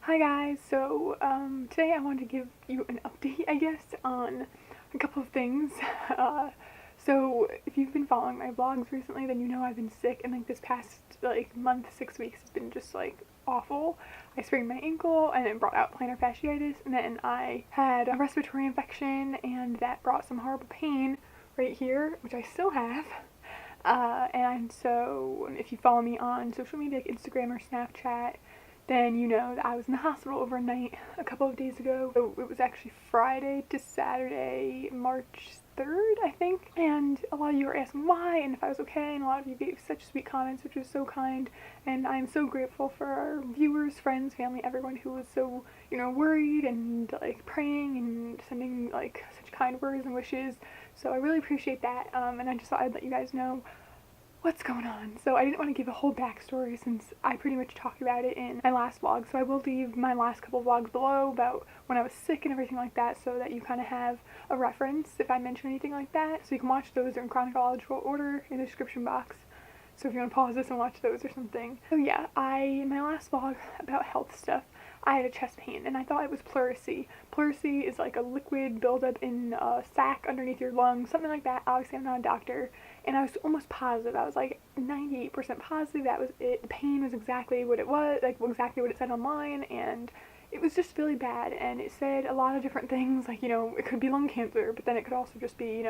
Hi guys, so today I wanted to give you an update, I guess, on a couple of things. So if you've been following my vlogs recently, then you know I've been sick, and like this past month, 6 weeks has been just awful. I sprained my ankle and it brought out plantar fasciitis, and then I had a respiratory infection and that brought some horrible pain right here, which I still have. And so if you follow me on social media like Instagram or Snapchat, then you know that I was in the hospital overnight a couple of days ago. So it was actually Friday to Saturday, March 3rd, I think. And a lot of you were asking why and if I was okay, and a lot of you gave such sweet comments, which was so kind. And I'm so grateful for our viewers, friends, family, everyone who was so, worried and praying and sending such kind words and wishes. So I really appreciate that. And I just thought I'd let you guys know what's going on. So I didn't want to give a whole backstory since I pretty much talked about it in my last vlog, so I will leave my last couple vlogs below about when I was sick and everything like that, so that you kind of have a reference if I mention anything like that. So you can watch those in chronological order in the description box, so if you want to pause this and watch those or something. So yeah, in my last vlog about health stuff, I had a chest pain and I thought it was pleurisy. Pleurisy is like a liquid buildup in a sac underneath your lungs, something like that. Obviously I'm not a doctor, and I was almost positive. I was like 98% positive that was it. The pain was exactly what it was, exactly what it said online, and it was just really bad. And it said a lot of different things, it could be lung cancer, but then it could also just be,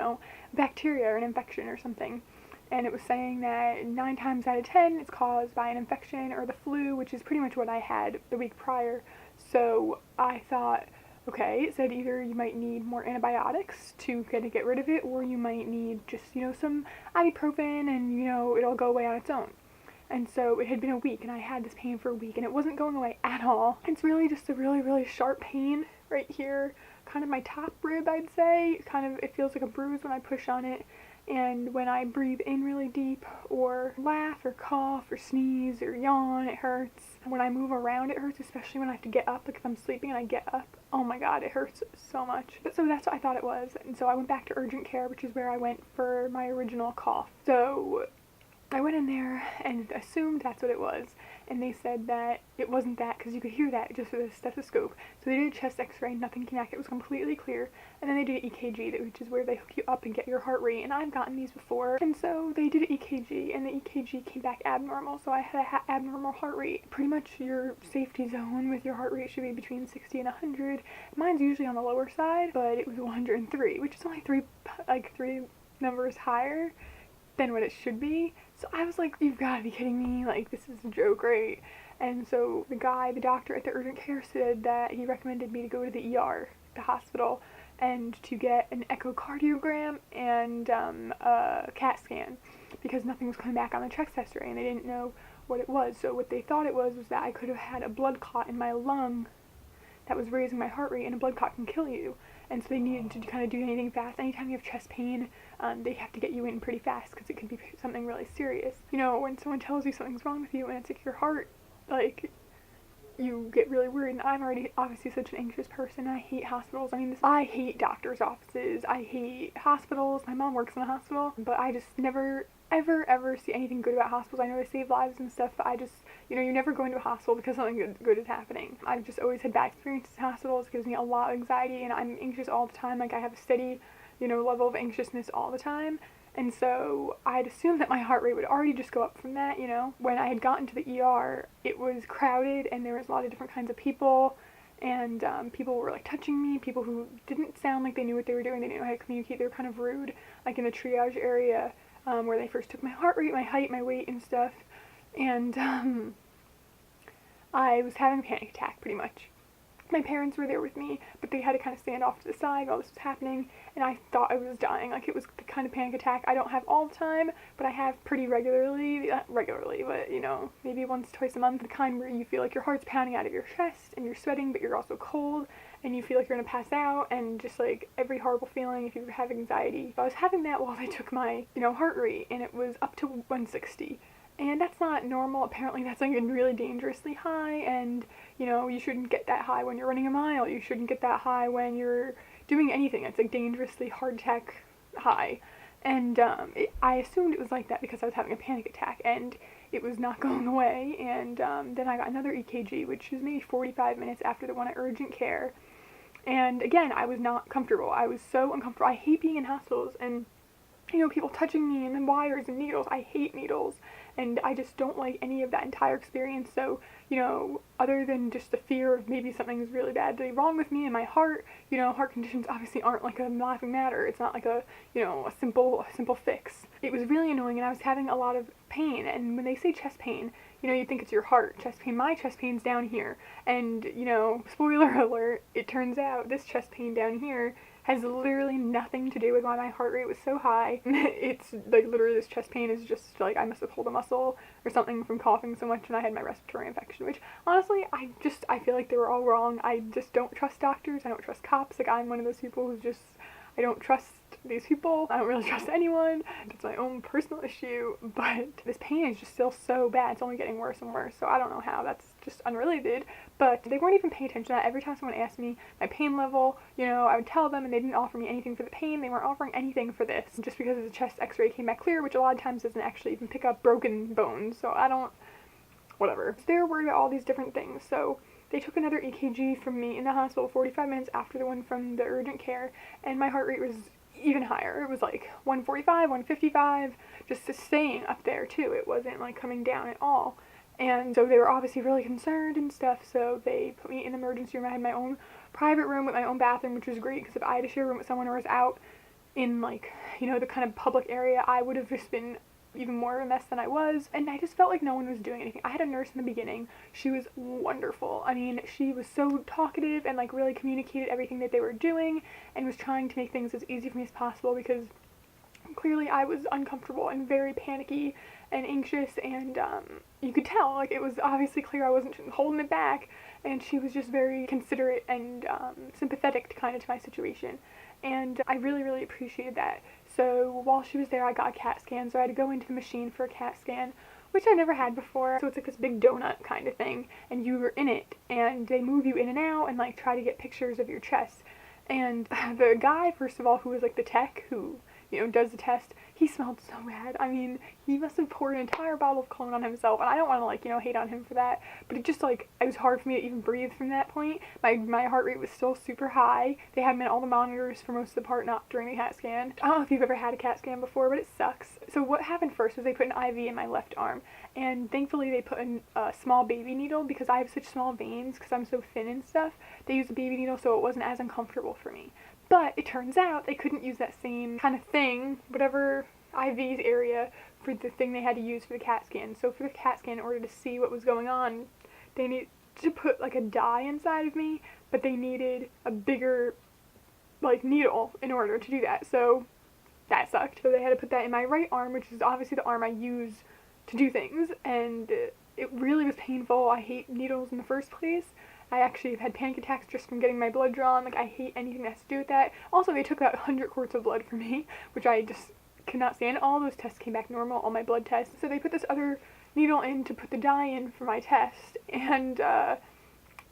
bacteria or an infection or something. And it was saying that 9 times out of 10 it's caused by an infection or the flu, which is pretty much what I had the week prior. So I thought, okay, it said either you might need more antibiotics to get rid of it, or you might need just, some ibuprofen and, it'll go away on its own. And so it had been a week, and I had this pain for a week, and it wasn't going away at all. It's really just a really, really sharp pain right here, kind of my top rib, I'd say. It feels like a bruise when I push on it. And when I breathe in really deep, or laugh, or cough, or sneeze, or yawn, it hurts. When I move around, it hurts, especially when I have to get up. Like if I'm sleeping and I get up, oh my god, it hurts so much. So that's what I thought it was. And so I went back to urgent care, which is where I went for my original cough. So I went in there and assumed that's what it was, and they said that it wasn't that because you could hear that just with a stethoscope. So they did a chest x-ray, nothing came back, it was completely clear, and then they did an EKG, which is where they hook you up and get your heart rate, and I've gotten these before, and so they did an EKG, and the EKG came back abnormal, so I had an abnormal heart rate. Pretty much your safety zone with your heart rate should be between 60 and 100. Mine's usually on the lower side, but it was 103, which is only three numbers higher than what it should be. So I was like, you've got to be kidding me, this is a joke, right? And so the doctor at the urgent care said that he recommended me to go to the ER, the hospital, and to get an echocardiogram and a CAT scan, because nothing was coming back on the chest x-ray, and they didn't know what it was. So what they thought it was that I could have had a blood clot in my lung that was raising my heart rate, and a blood clot can kill you. And so they needed to kind of do anything fast. Anytime you have chest pain, they have to get you in pretty fast because it could be something really serious. When someone tells you something's wrong with you and it's your heart, you get really worried. And I'm already obviously such an anxious person. I hate hospitals. I hate doctor's offices. I hate hospitals. My mom works in a hospital, but I just never ever see anything good about hospitals. I know they save lives and stuff, but I just, you never go into a hospital because something good is happening. I've just always had bad experiences in hospitals. It gives me a lot of anxiety, and I'm anxious all the time. I have a steady, level of anxiousness all the time. And so I'd assumed that my heart rate would already just go up from that, When I had gotten to the ER, it was crowded, and there was a lot of different kinds of people, and people were touching me, people who didn't sound like they knew what they were doing. They didn't know how to communicate. They were kind of rude, in the triage area, where they first took my heart rate, my height, my weight, and stuff. And I was having a panic attack, pretty much. My parents were there with me, but they had to kind of stand off to the side while this was happening, and I thought I was dying. It was the kind of panic attack I don't have all the time, but I have pretty regularly. Not regularly, but, maybe once, twice a month. The kind where you feel like your heart's pounding out of your chest, and you're sweating, but you're also cold, and you feel like you're gonna pass out, and just every horrible feeling if you have anxiety. So I was having that while they took my, heart rate, and it was up to 160. And that's not normal. Apparently that's really dangerously high, and you shouldn't get that high when you're running a mile. You shouldn't get that high when you're doing anything. It's dangerously heart attack high. And I assumed it was like that because I was having a panic attack, and it was not going away, and then I got another EKG, which was maybe 45 minutes after the one at urgent care, and again, I was not comfortable. I was so uncomfortable. I hate being in hospitals, and people touching me and then wires and needles. I hate needles, and I just don't like any of that entire experience. So, other than just the fear of maybe something's really badly wrong with me and my heart, heart conditions obviously aren't like a laughing matter. It's not like a simple fix. It was really annoying, and I was having a lot of pain, and when they say chest pain, you think it's your heart. Chest pain, my chest pain's down here, and, spoiler alert, it turns out this chest pain down here has literally nothing to do with why my heart rate was so high. It's like literally this chest pain is just like I must have pulled a muscle or something from coughing so much, and I had my respiratory infection, which honestly I feel like they were all wrong. I just don't trust doctors. I don't trust cops. Like, I'm one of those people who's just, I don't trust these people. I don't really trust anyone. It's my own personal issue, but this pain is just still so bad. It's only getting worse and worse, so I don't know how. That's just unrelated, but they weren't even paying attention to that. Every time someone asked me my pain level, I would tell them, and they didn't offer me anything for the pain. They weren't offering anything for this, just because the chest x-ray came back clear, which a lot of times doesn't actually even pick up broken bones, so whatever. So they were worried about all these different things, so they took another EKG from me in the hospital 45 minutes after the one from the urgent care, and my heart rate was even higher. It was like 145, 155, just staying up there too. It wasn't like coming down at all. And so they were obviously really concerned and stuff, so they put me in the emergency room. I had my own private room with my own bathroom, which was great, because if I had to share a room with someone or was out in like, the kind of public area, I would have just been even more of a mess than I was, and I just felt like no one was doing anything. I had a nurse in the beginning. She was wonderful. I mean, she was so talkative and like really communicated everything that they were doing and was trying to make things as easy for me as possible, because clearly I was uncomfortable and very panicky and anxious, and you could tell, like, it was obviously clear I wasn't holding it back, and she was just very considerate and sympathetic to my situation, and I really, really appreciated that. So while she was there, I got a CAT scan, so I had to go into the machine for a CAT scan, which I never had before. So it's like this big donut kind of thing, and you were in it, and they move you in and out and like try to get pictures of your chest. And the guy, first of all, who was like the tech who does the test, he smelled so bad. I mean, he must have poured an entire bottle of cologne on himself, and I don't want to, hate on him for that, but it just, it was hard for me to even breathe from that point. My heart rate was still super high. They had me on all the monitors for most of the part, not during the CAT scan. I don't know if you've ever had a CAT scan before, but it sucks. So what happened first was they put an IV in my left arm, and thankfully they put a small baby needle, because I have such small veins, because I'm so thin and stuff. They used a baby needle, so it wasn't as uncomfortable for me. But it turns out they couldn't use that same kind of thing, whatever IV's area, for the thing they had to use for the CAT scan. So for the CAT scan, in order to see what was going on, they needed to put like a dye inside of me, but they needed a bigger needle in order to do that. So that sucked. So they had to put that in my right arm, which is obviously the arm I use to do things, and it really was painful. I hate needles in the first place. I actually have had panic attacks just from getting my blood drawn. I hate anything that has to do with that. Also, they took about 100 quarts of blood from me, which I just could not stand. All those tests came back normal, all my blood tests. So they put this other needle in to put the dye in for my test, and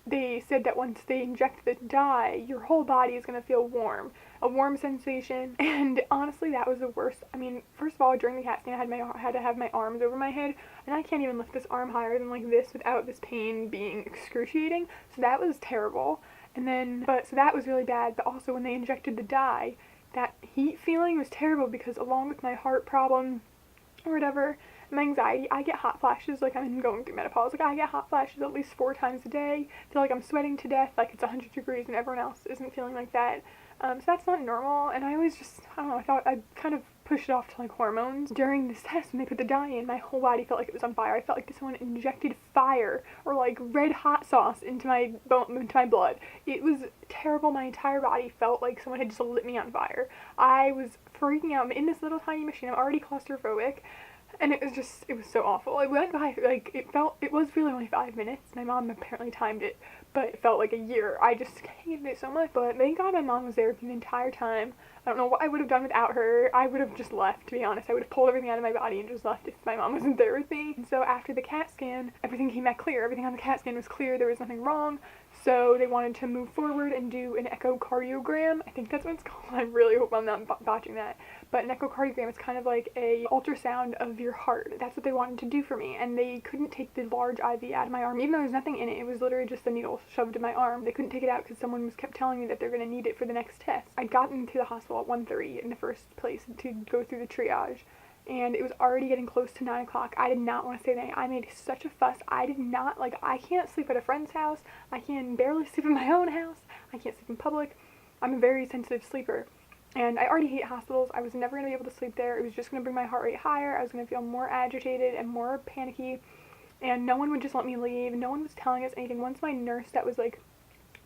they said that once they inject the dye, your whole body is going to feel warm. A warm sensation, and honestly, that was the worst. I mean, first of all, during the CAT scan, I had to have my arms over my head, and I can't even lift this arm higher than this without this pain being excruciating, so that was terrible. And then, so that was really bad, but also when they injected the dye, that heat feeling was terrible, because along with my heart problem, or whatever, my anxiety, I get hot flashes, I'm going through menopause, I get hot flashes at least 4 times a day, I feel like I'm sweating to death, it's 100 degrees, and everyone else isn't feeling like that. So that's not normal, and I always just, I don't know, I thought I'd kind of push it off to hormones. During this test, when they put the dye in, my whole body felt like it was on fire. I felt like someone injected fire or red hot sauce into my blood. It was terrible. My entire body felt like someone had just lit me on fire. I was freaking out. I'm in this little tiny machine. I'm already claustrophobic. And it was so awful. It went by, it was really only 5 minutes. My mom apparently timed it, but it felt like a year. I just hated it so much. But thank God my mom was there the entire time. I don't know what I would have done without her. I would have just left, to be honest. I would have pulled everything out of my body and just left if my mom wasn't there with me. And so after the CAT scan, everything came back clear. Everything on the CAT scan was clear. There was nothing wrong. So they wanted to move forward and do an echocardiogram. I think that's what it's called. I really hope I'm not botching that. But an echocardiogram is kind of like a ultrasound of your heart. That's what they wanted to do for me. And they couldn't take the large IV out of my arm, even though there's nothing in it. It was literally just the needle shoved in my arm. They couldn't take it out because someone kept telling me that they're going to need it for the next test. I'd gotten to the hospital at 1:30 in the first place to go through the triage. And it was already getting close to 9 o'clock. I did not want to stay the night. I made such a fuss. I did not, I can't sleep at a friend's house. I can barely sleep in my own house. I can't sleep in public. I'm a very sensitive sleeper. And I already hate hospitals. I was never going to be able to sleep there. It was just going to bring my heart rate higher. I was going to feel more agitated and more panicky. And no one would just let me leave. No one was telling us anything. Once my nurse, that was like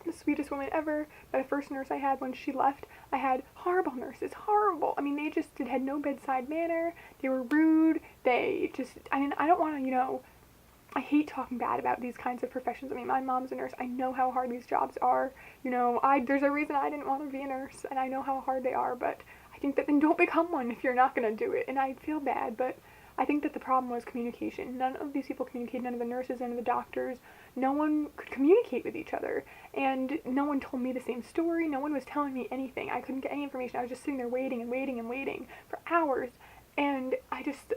the sweetest woman ever, but the first nurse I had, when she left, I had horrible nurses, horrible. I mean, they just had no bedside manner, they were rude, they just, I mean, I don't want to, I hate talking bad about these kinds of professions. I mean, my mom's a nurse, I know how hard these jobs are, there's a reason I didn't want to be a nurse, and I know how hard they are, but I think that then don't become one if you're not going to do it, and I feel bad, but I think that the problem was communication. None of these people communicated, none of the nurses, none of the doctors. No one could communicate with each other, and no one told me the same story. No one was telling me anything. I couldn't get any information. I was just sitting there waiting and waiting and waiting for hours, and I just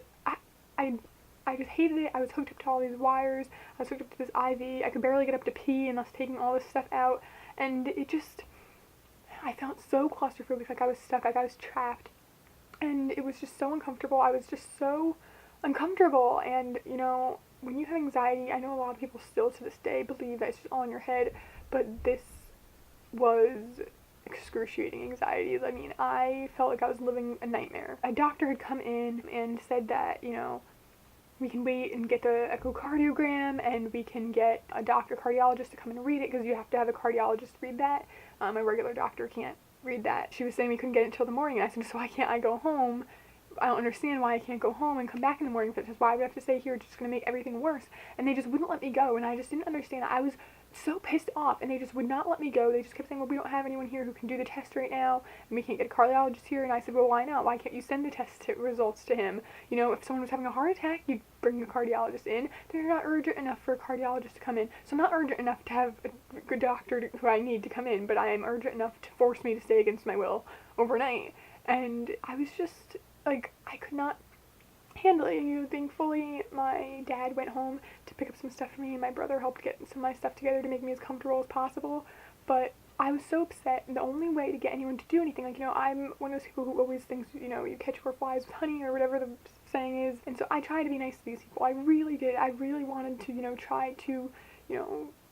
hated it. I was hooked up to all these wires. I was hooked up to this IV. I could barely get up to pee unless taking all this stuff out, and I felt so claustrophobic, like I was stuck, like I was trapped, and it was just so uncomfortable. I was just so uncomfortable, and when you have anxiety, I know a lot of people still to this day believe that it's just all in your head, but this was excruciating anxiety. I mean, I felt like I was living a nightmare. A doctor had come in and said that, we can wait and get the echocardiogram, and we can get a cardiologist to come and read it, because you have to have a cardiologist read that. My regular doctor can't read that. She was saying we couldn't get it until the morning, and I said, so why can't I go home? I don't understand why I can't go home and come back in the morning, but just why would I have to stay here? It's just going to make everything worse. And they just wouldn't let me go, and I just didn't understand. I was so pissed off, and they just would not let me go. They just kept saying, well, we don't have anyone here who can do the test right now, and we can't get a cardiologist here. And I said, well, why not? Why can't you send the test results to him? If someone was having a heart attack, you'd bring a cardiologist in. They're not urgent enough for a cardiologist to come in. So I'm not urgent enough to have a good doctor who I need to come in, but I am urgent enough to force me to stay against my will overnight. And I was just, I could not handle it. Thankfully, my dad went home to pick up some stuff for me, and my brother helped get some of my stuff together to make me as comfortable as possible, but I was so upset, and the only way to get anyone to do anything, I'm one of those people who always thinks, you catch more flies with honey, or whatever the saying is, and so I tried to be nice to these people. I really did. I really wanted to, try to,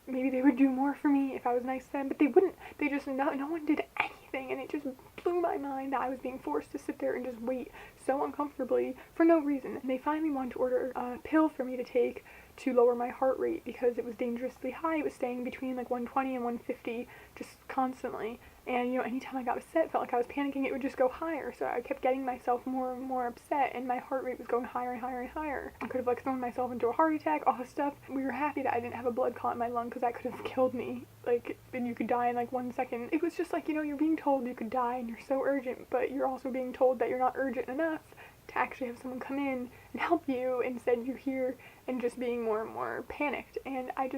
maybe they would do more for me if I was nice to them, but they wouldn't. They just, no one did anything, and it just blew my mind that I was being forced to sit there and just wait so uncomfortably for no reason. And they finally wanted to order a pill for me to take to lower my heart rate because it was dangerously high. It was staying between 120 and 150 just constantly. And, anytime I got upset, felt like I was panicking, it would just go higher. So I kept getting myself more and more upset, and my heart rate was going higher and higher and higher. I could have, thrown myself into a heart attack, all this stuff. We were happy that I didn't have a blood clot in my lung, because that could have killed me. And you could die in, 1 second. It was just you're being told you could die, and you're so urgent, but you're also being told that you're not urgent enough to actually have someone come in and help you. Instead, you're here and just being more and more panicked. And I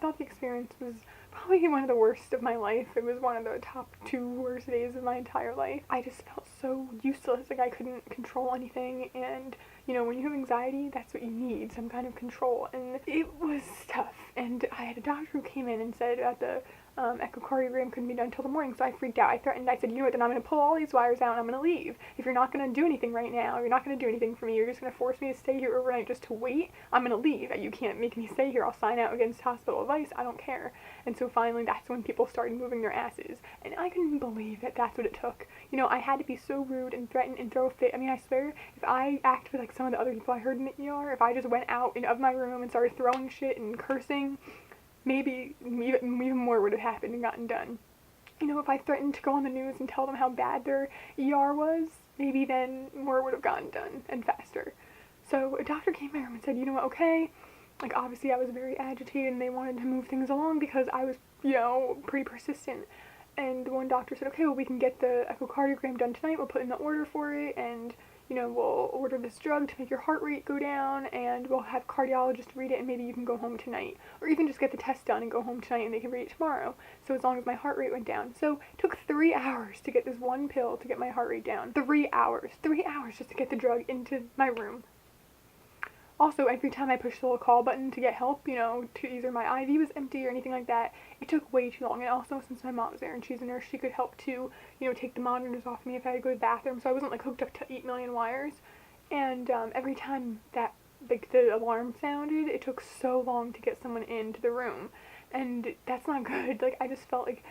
thought the experience was probably one of the worst of my life. It was one of the top 2 worst days of my entire life. I just felt so useless, I couldn't control anything, and when you have anxiety, that's what you need, some kind of control, and it was tough. And I had a doctor who came in and said that the echocardiogram couldn't be done until the morning, so I freaked out. I threatened, I said, then I'm going to pull all these wires out and I'm going to leave. If you're not going to do anything right now, you're not going to do anything for me, you're just going to force me to stay here overnight just to wait, I'm going to leave. You can't make me stay here. I'll sign out against hospital advice. I don't care. And so finally, that's when people started moving their asses. And I couldn't believe that that's what it took. I had to be so rude and threaten and throw a fit. I swear, if I acted like some of the other people I heard in the ER, if I just went out of my room and started throwing shit and cursing, maybe even more would have happened and gotten done. If I threatened to go on the news and tell them how bad their ER was, maybe then more would have gotten done and faster. So a doctor came in my room and said, okay, obviously I was very agitated and they wanted to move things along because I was, pretty persistent. And the one doctor said, okay, well, we can get the echocardiogram done tonight, we'll put in the order for it, and, we'll order this drug to make your heart rate go down, and we'll have cardiologist read it, and maybe you can go home tonight. Or even just get the test done and go home tonight, and they can read it tomorrow. So as long as my heart rate went down. So it took 3 hours to get this one pill to get my heart rate down. 3 hours. 3 hours just to get the drug into my room. Also, every time I pushed the little call button to get help, to either my IV was empty or anything like that, it took way too long. And also, since my mom was there and she's a nurse, she could help to, take the monitors off me if I had to go to the bathroom, so I wasn't, hooked up to 8 million wires. And every time that, the alarm sounded, it took so long to get someone into the room. And that's not good. I just felt like,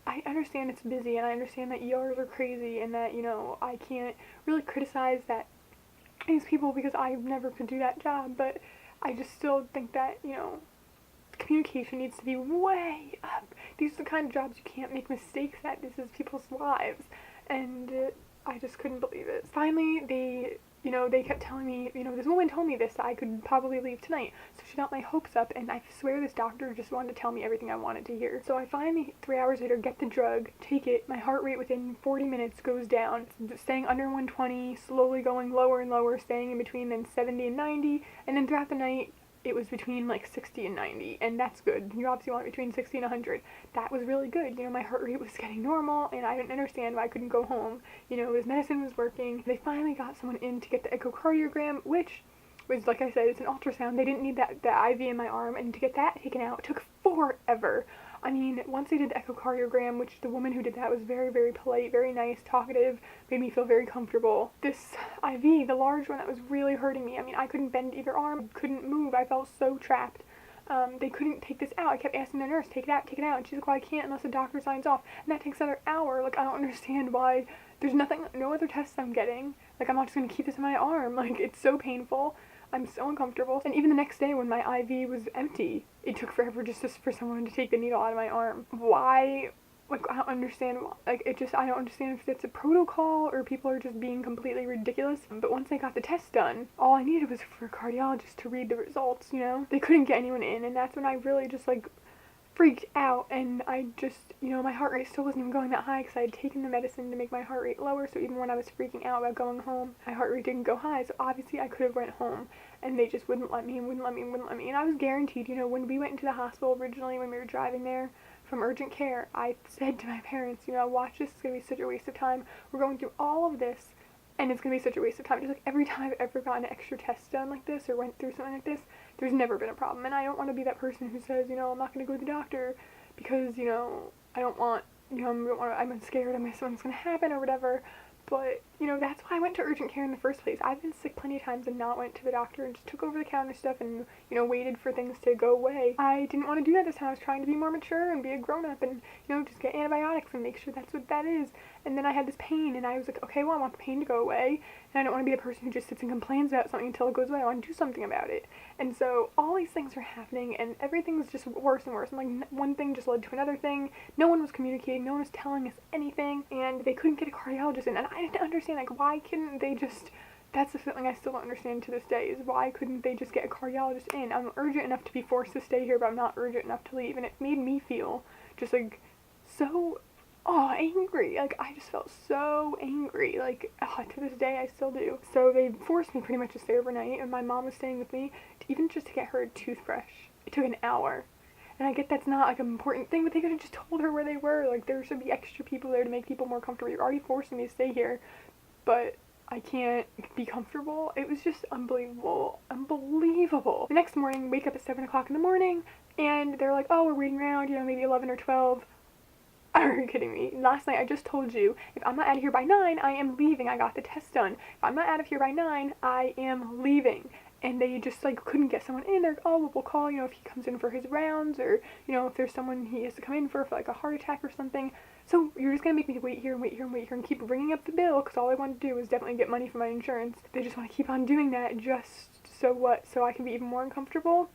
I understand it's busy, and I understand that ERs are crazy, and that, I can't really criticize these people because I never could do that job, but I just still think that, communication needs to be way up. These are the kind of jobs you can't make mistakes at. This is people's lives, and I just couldn't believe it. Finally, they kept telling me, this woman told me this, that I could probably leave tonight, so she got my hopes up, and I swear this doctor just wanted to tell me everything I wanted to hear. So I finally, 3 hours later, get the drug, take it, my heart rate within 40 minutes goes down, staying under 120, slowly going lower and lower, staying in between then 70 and 90, and then throughout the night, it was between 60 and 90, and that's good. You obviously want it between 60 and 100. That was really good. My heart rate was getting normal, and I didn't understand why I couldn't go home. His medicine was working. They finally got someone in to get the echocardiogram, which was, like I said, it's an ultrasound. They didn't need the IV in my arm, and to get that taken out took forever. I mean, once they did the echocardiogram, which the woman who did that was very, very polite, very nice, talkative, made me feel very comfortable. This IV, the large one, that was really hurting me. I mean, I couldn't bend either arm, couldn't move. I felt so trapped. They couldn't take this out. I kept asking the nurse, take it out, and she's like, well, I can't unless the doctor signs off. And that takes another hour. I don't understand why. There's no other tests I'm getting. I'm not just going to keep this in my arm. It's so painful. I'm so uncomfortable. And even the next day when my IV was empty, it took forever just for someone to take the needle out of my arm. Why? I don't understand. I don't understand if it's a protocol or people are just being completely ridiculous. But once I got the test done, all I needed was for a cardiologist to read the results, They couldn't get anyone in, and that's when I really just, freaked out, and I just, my heart rate still wasn't even going that high because I had taken the medicine to make my heart rate lower, so even when I was freaking out about going home, my heart rate didn't go high, so obviously I could have went home, and they just wouldn't let me, and I was guaranteed, when we went into the hospital originally, when we were driving there from urgent care, I said to my parents, watch this, it's going to be such a waste of time, we're going through all of this, and it's going to be such a waste of time. Just every time I've ever gotten an extra test done like this or went through something like this, there's never been a problem. And I don't want to be that person who says, I'm not going to go to the doctor because, I don't want, I'm scared something's going to happen or whatever. But, that's why I went to urgent care in the first place. I've been sick plenty of times and not went to the doctor and just took over-the-counter stuff and, waited for things to go away. I didn't want to do that this time. I was trying to be more mature and be a grown-up and, just get antibiotics and make sure that's what that is. And then I had this pain, and I was like, okay, well, I want the pain to go away, and I don't want to be the person who just sits and complains about something until it goes away. I want to do something about it. And so all these things are happening, and everything's just worse and worse. And, one thing just led to another thing. No one was communicating. No one was telling us anything, and they couldn't get a cardiologist in. And I didn't understand, why couldn't they just... That's the thing I still don't understand to this day, is why couldn't they just get a cardiologist in? I'm urgent enough to be forced to stay here, but I'm not urgent enough to leave, and it made me feel just, so... angry. I just felt so angry. To this day, I still do. So they forced me pretty much to stay overnight, and my mom was staying with me, even just to get her a toothbrush. It took an hour. And I get that's not, an important thing, but they could have just told her where they were. There should be extra people there to make people more comfortable. You're already forcing me to stay here, but I can't be comfortable. It was just unbelievable. Unbelievable. The next morning, wake up at 7 o'clock in the morning, and they're like, oh, we're waiting around, maybe 11 or 12. Are you kidding me? Last night I just told you, if I'm not out of here by 9, I am leaving. I got the test done. If I'm not out of here by 9, I am leaving. And they just, couldn't get someone in. They're like, oh, well, we'll call, if he comes in for his rounds, or, if there's someone he has to come in for a heart attack or something. So you're just going to make me wait here and keep bringing up the bill, because all I want to do is definitely get money from my insurance. They just want to keep on doing that just so I can be even more uncomfortable.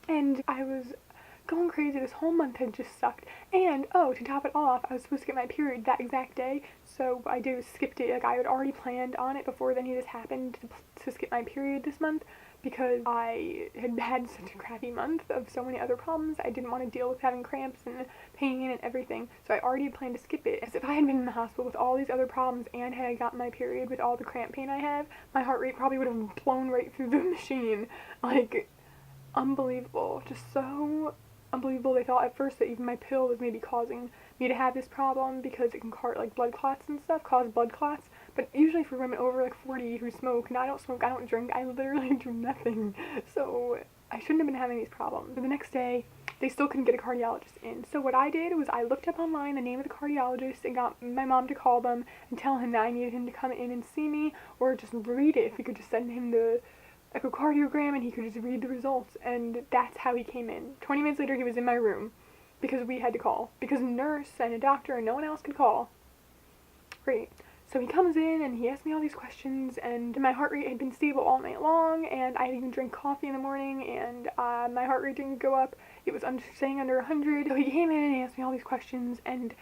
And I was going crazy. This whole month had just sucked. And, to top it off, I was supposed to get my period that exact day, so what I did was skipped it. I had already planned on it before any of this happened to skip my period this month, because I had had such a crappy month of so many other problems. I didn't want to deal with having cramps and pain and everything, so I already planned to skip it. As if I had been in the hospital with all these other problems and had gotten my period with all the cramp pain I have, my heart rate probably would have blown right through the machine. Like, unbelievable. Just so unbelievable. They thought at first that even my pill was maybe causing me to have this problem because it can cause like blood clots and stuff, cause blood clots. But usually for women over like 40 who smoke, and I don't smoke, I don't drink, I literally do nothing. So I shouldn't have been having these problems. So the next day, they still couldn't get a cardiologist in. So what I did was I looked up online the name of the cardiologist and got my mom to call them and tell him that I needed him to come in and see me, or just read it, if we could just send him the echocardiogram and he could just read the results. And that's how he came in. 20 minutes later, he was in my room because we had to call, because a nurse and a doctor and no one else could call. Great. So he comes in and he asks me all these questions, and my heart rate had been stable all night long, and I didn't even drink coffee in the morning, and my heart rate didn't go up. It was staying under 100. So he came in and he asked me all these questions, and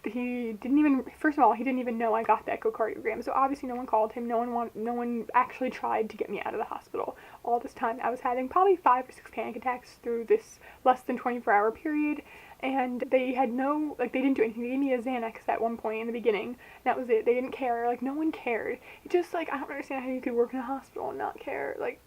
he didn't even, first of all, he didn't even know I got the echocardiogram. So obviously no one called him. No one actually tried to get me out of the hospital. All this time I was having probably 5 or 6 panic attacks through this less than 24-hour period. And they had no, like, they didn't do anything. They gave me a Xanax at one point in the beginning, and that was it. They didn't care. Like, no one cared. It just, like, I don't understand how you could work in a hospital and not care. Like,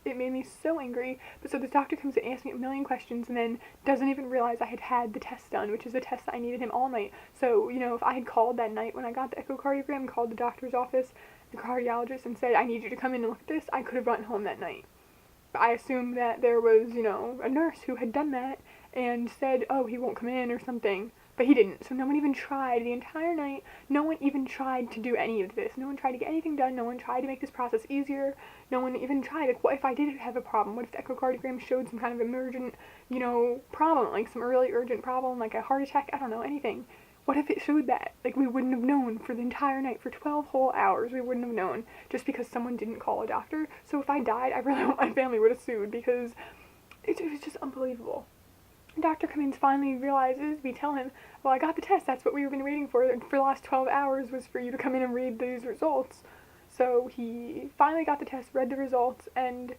it made me so angry. But so this doctor comes in and asks me a million questions, and then doesn't even realize I had had the test done, which is the test that I needed him all night. So, you know, if I had called that night when I got the echocardiogram, called the doctor's office, the cardiologist, and said, I need you to come in and look at this, I could have run home that night. But I assumed that there was, you know, a nurse who had done that, and said, oh, he won't come in or something, but he didn't. So no one even tried the entire night. No one even tried to do any of this. No one tried to get anything done. No one tried to make this process easier. No one even tried, like, what if I did have a problem? What if the echocardiogram showed some kind of emergent, you know, problem, like some early urgent problem, like a heart attack? I don't know, anything. What if it showed that? Like, we wouldn't have known for the entire night, for 12 whole hours, we wouldn't have known, just because someone didn't call a doctor. So if I died, I really hope my family would have sued, because it was just unbelievable. Dr. Cummins finally realizes, we tell him, well, I got the test, that's what we've been waiting for the last 12 hours, was for you to come in and read these results. So he finally got the test, read the results, and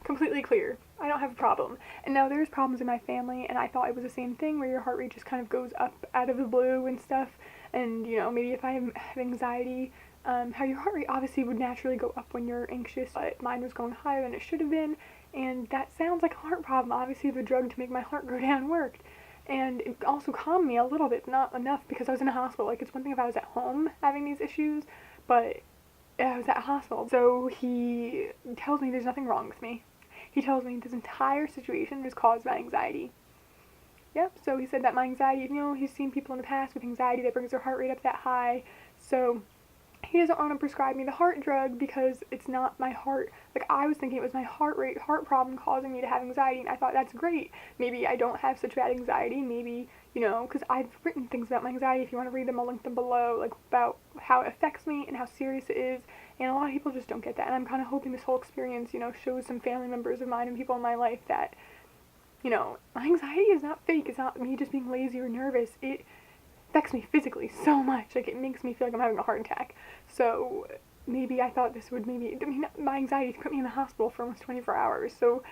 completely clear. I don't have a problem. And now there's problems in my family, and I thought it was the same thing, where your heart rate just kind of goes up out of the blue and stuff, and, you know, maybe if I have anxiety, how your heart rate obviously would naturally go up when you're anxious, but mine was going higher than it should have been. And that sounds like a heart problem. Obviously the drug to make my heart go down worked. And it also calmed me a little bit, not enough, because I was in a hospital. Like, it's one thing if I was at home having these issues, but I was at a hospital. So he tells me there's nothing wrong with me. He tells me this entire situation was caused by anxiety. Yep, so he said that my anxiety, you know, he's seen people in the past with anxiety that brings their heart rate up that high. So he doesn't want to prescribe me the heart drug because it's not my heart. Like, I was thinking it was my heart rate, heart problem causing me to have anxiety, and I thought, that's great. Maybe I don't have such bad anxiety. Maybe, you know, because I've written things about my anxiety. If you want to read them, I'll link them below, like, about how it affects me and how serious it is. And a lot of people just don't get that. And I'm kind of hoping this whole experience, you know, shows some family members of mine and people in my life that, you know, my anxiety is not fake. It's not me just being lazy or nervous. It affects me physically so much. Like, it makes me feel like I'm having a heart attack. So maybe I thought this would my anxiety put me in the hospital for almost 24 hours. So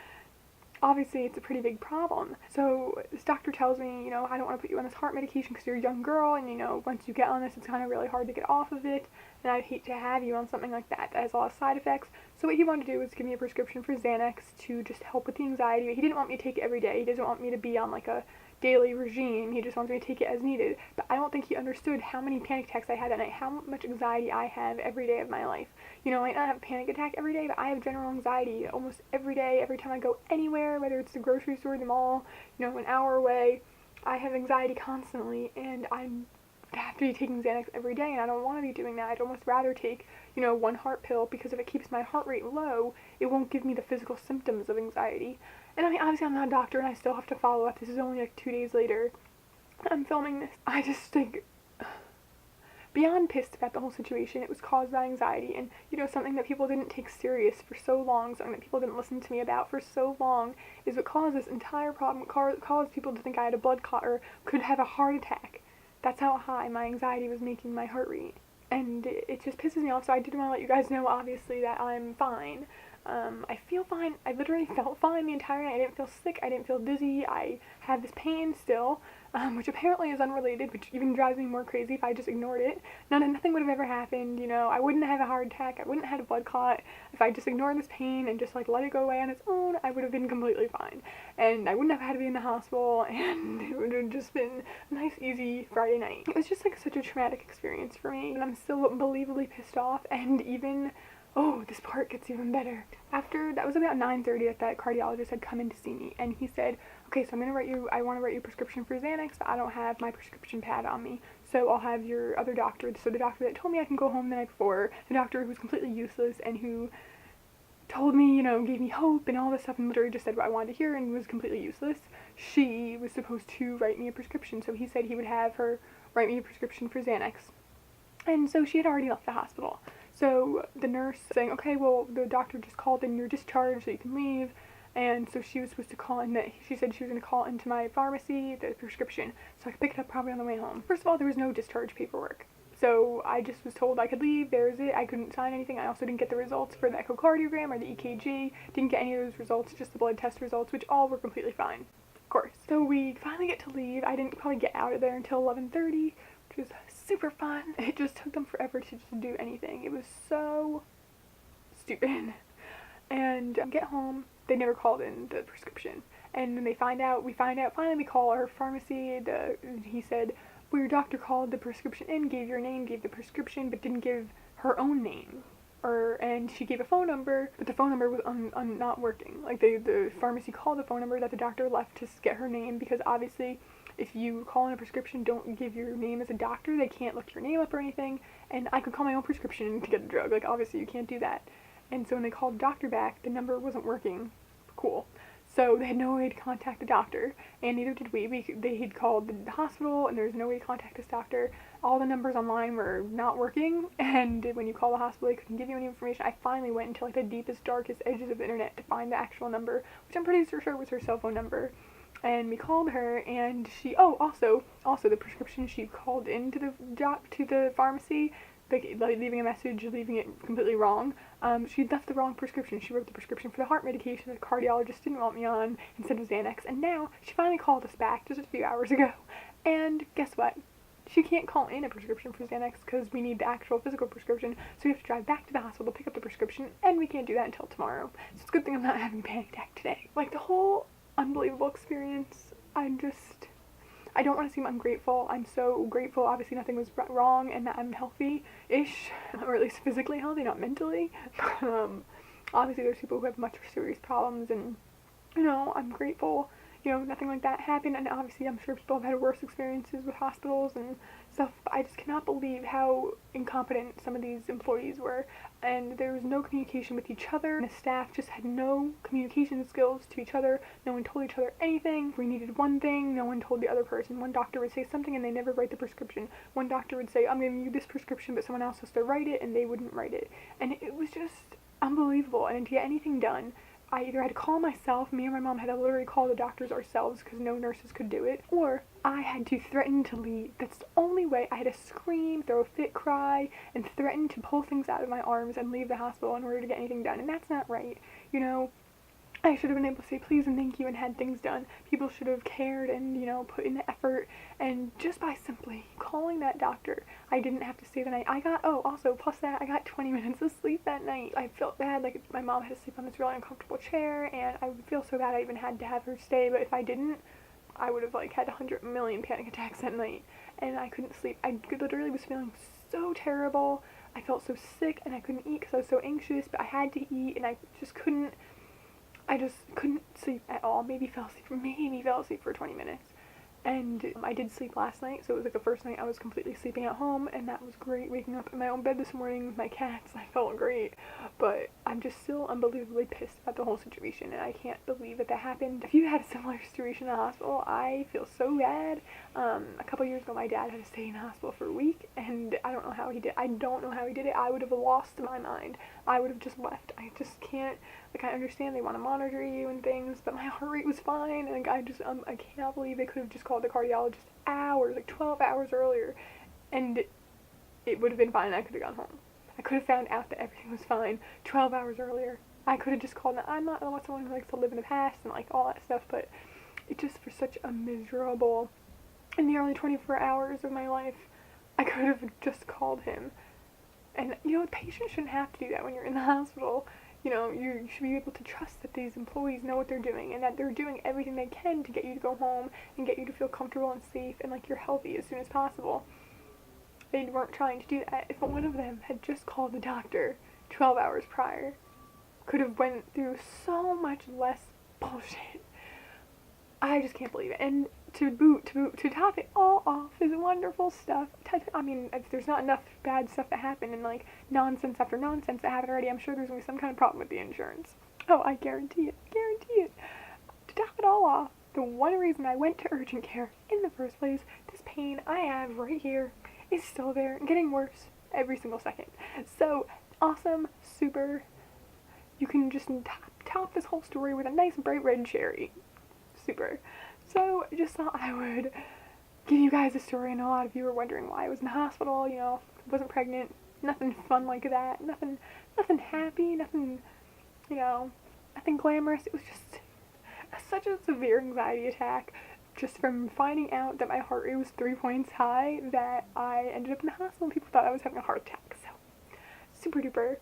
obviously it's a pretty big problem. So this doctor tells me, you know, I don't want to put you on this heart medication because you're a young girl, and, you know, once you get on this, it's kind of really hard to get off of it, and I'd hate to have you on something like that has a lot of side effects. So what he wanted to do was give me a prescription for Xanax to just help with the anxiety. But he didn't want me to take it every day. He doesn't want me to be on, like, a daily regime. He just wants me to take it as needed. But I don't think he understood how many panic attacks I had that night, how much anxiety I have every day of my life. You know, I might not have a panic attack every day, but I have general anxiety almost every day, every time I go anywhere, whether it's the grocery store, the mall, you know, an hour away. I have anxiety constantly, and I have to be taking Xanax every day, and I don't want to be doing that. I'd almost rather take, you know, one heart pill, because if it keeps my heart rate low, it won't give me the physical symptoms of anxiety. And I mean, obviously I'm not a doctor, and I still have to follow up. This is only like 2 days later I'm filming this. I just think, beyond pissed about the whole situation. It was caused by anxiety, and, you know, something that people didn't take serious for so long, something that people didn't listen to me about for so long, is what caused this entire problem. It caused people to think I had a blood clot or could have a heart attack. That's how high my anxiety was making my heart rate. And it just pisses me off, so I did want to let you guys know, obviously, that I'm fine. I feel fine. I literally felt fine the entire night. I didn't feel sick. I didn't feel dizzy. I had this pain still, which apparently is unrelated, which even drives me more crazy if I just ignored it. Nothing would have ever happened, you know. I wouldn't have a heart attack. I wouldn't have had a blood clot. If I just ignored this pain and just, like, let it go away on its own, I would have been completely fine. And I wouldn't have had to be in the hospital, and it would have just been a nice, easy Friday night. It was just, like, such a traumatic experience for me, and I'm still unbelievably pissed off, and even... Oh, this part gets even better. After, that was about 9:30 that cardiologist had come in to see me, and he said, okay, so I want to write you a prescription for Xanax, but I don't have my prescription pad on me, so I'll have your other doctor, so the doctor that told me I can go home the night before, the doctor who was completely useless and who told me, you know, gave me hope and all this stuff and literally just said what I wanted to hear and was completely useless, she was supposed to write me a prescription, so he said he would have her write me a prescription for Xanax. And so she had already left the hospital. So the nurse saying, okay, well, the doctor just called in your discharge so you can leave. And so she was supposed to call in, she said she was going to call into my pharmacy the prescription so I could pick it up probably on the way home. First of all, there was no discharge paperwork. So I just was told I could leave, there's it, I couldn't sign anything. I also didn't get the results for the echocardiogram or the EKG, didn't get any of those results, just the blood test results, which all were completely fine, of course. So we finally get to leave. I didn't probably get out of there until 11:30. Which was super fun. It just took them forever to just do anything. It was so stupid. And get home, they never called in the prescription. And then we find out, finally we call our pharmacy, he said, well, your doctor called the prescription in, gave your name, gave the prescription, but didn't give her own name. And she gave a phone number, but the phone number was not working. Like, the pharmacy called the phone number that the doctor left to get her name, because obviously, if you call in a prescription, don't give your name as a doctor, they can't look your name up or anything, and I could call my own prescription to get the drug, like, obviously you can't do that. And so when they called the doctor back, the number wasn't working. Cool. So they had no way to contact the doctor, and neither did we. They had called the hospital, and there was no way to contact this doctor. All the numbers online were not working, and when you call the hospital, they couldn't give you any information. I finally went into, like, the deepest, darkest edges of the internet to find the actual number, which I'm pretty sure was her cell phone number. And we called her, and she, also the prescription she called into the pharmacy, like leaving a message, leaving it completely wrong. She left the wrong prescription. She wrote the prescription for the heart medication that the cardiologist didn't want me on instead of Xanax. And now she finally called us back just a few hours ago. And guess what? She can't call in a prescription for Xanax because we need the actual physical prescription. So we have to drive back to the hospital to pick up the prescription, and we can't do that until tomorrow. So it's a good thing I'm not having a panic attack today. Like, the whole unbelievable experience, I don't want to seem ungrateful. I'm so grateful. Obviously nothing was wrong and that I'm healthy-ish, or at least physically healthy, not mentally. Obviously there's people who have much serious problems, and, you know, I'm grateful, you know, nothing like that happened. And obviously I'm sure people have had worse experiences with hospitals and stuff, but I just cannot believe how incompetent some of these employees were. And there was no communication with each other, and the staff just had no communication skills to each other. No one told each other anything. If we needed one thing, no one told the other person. One doctor would say something and they never write the prescription. One doctor would say, I'm giving you this prescription, but someone else has to write it, and they wouldn't write it. And it was just unbelievable. And to get anything done, I either had to call myself, me and my mom had to literally call the doctors ourselves because no nurses could do it, or I had to threaten to leave. That's the only way. I had to scream, throw a fit, cry, and threaten to pull things out of my arms and leave the hospital in order to get anything done, and that's not right. You know, I should have been able to say please and thank you and had things done. People should have cared and, you know, put in the effort, and just by simply calling that doctor, I didn't have to stay the night. I got, also, plus that, I got 20 minutes of sleep that night. I felt bad, like, my mom had to sleep on this really uncomfortable chair, and I would feel so bad I even had to have her stay, but if I didn't, I would have, like, had 100 million panic attacks that night, and I couldn't sleep. I literally was feeling so terrible. I felt so sick, and I couldn't eat because I was so anxious, but I had to eat, and I just couldn't sleep at all. Maybe fell asleep for 20 minutes. And I did sleep last night, so it was like the first night I was completely sleeping at home, and that was great. Waking up in my own bed this morning with my cats, I felt great. But I'm just still unbelievably pissed about the whole situation, and I can't believe that happened. If you had a similar situation in the hospital, I feel so bad. A couple years ago, my dad had to stay in the hospital for a week, and I don't know how he did it. I would have lost my mind. I would have just left. I just can't. Like, I understand they want to monitor you and things, but my heart rate was fine, and, like, I cannot believe they could have just called the cardiologist 12 hours earlier, and it would have been fine, and I could have gone home. I could have found out that everything was fine 12 hours earlier. I could have just called them. I'm not someone who likes to live in the past and like all that stuff, but it just for such a miserable, in the early 24 hours of my life, I could have just called him. And, patients shouldn't have to do that when you're in the hospital. You should be able to trust that these employees know what they're doing and that they're doing everything they can to get you to go home and get you to feel comfortable and safe and like you're healthy as soon as possible. They weren't trying to do that. If one of them had just called the doctor 12 hours prior, could have went through so much less bullshit. I just can't believe it. And to top it all off is wonderful stuff. I mean, if there's not enough bad stuff that happened and like nonsense after nonsense that happened already, I'm sure there's gonna be some kind of problem with the insurance. Oh, I guarantee it. Guarantee it. To top it all off, the one reason I went to urgent care in the first place, this pain I have right here is still there and getting worse every single second. So awesome, super. You can just top this whole story with a nice bright red cherry. Super. So I just thought I would give you guys a story. I know a lot of you were wondering why I was in the hospital, wasn't pregnant, nothing fun like that, nothing happy, nothing, nothing glamorous. It was just such a severe anxiety attack just from finding out that my heart rate was 3 points high that I ended up in the hospital and people thought I was having a heart attack. So super duper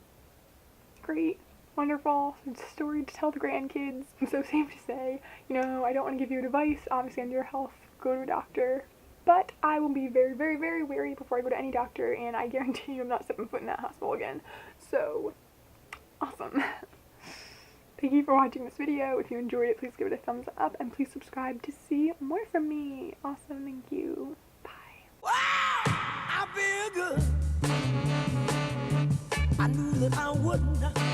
great. Wonderful story to tell the grandkids. So safe to say, I don't want to give you advice, obviously, on your health. Go to a doctor. But I will be very, very, very wary before I go to any doctor, and I guarantee you I'm not stepping foot in that hospital again. So, awesome. Thank you for watching this video. If you enjoyed it, please give it a thumbs up, and please subscribe to see more from me. Awesome, thank you. Bye. Wow, I feel good. I knew that I wouldn't.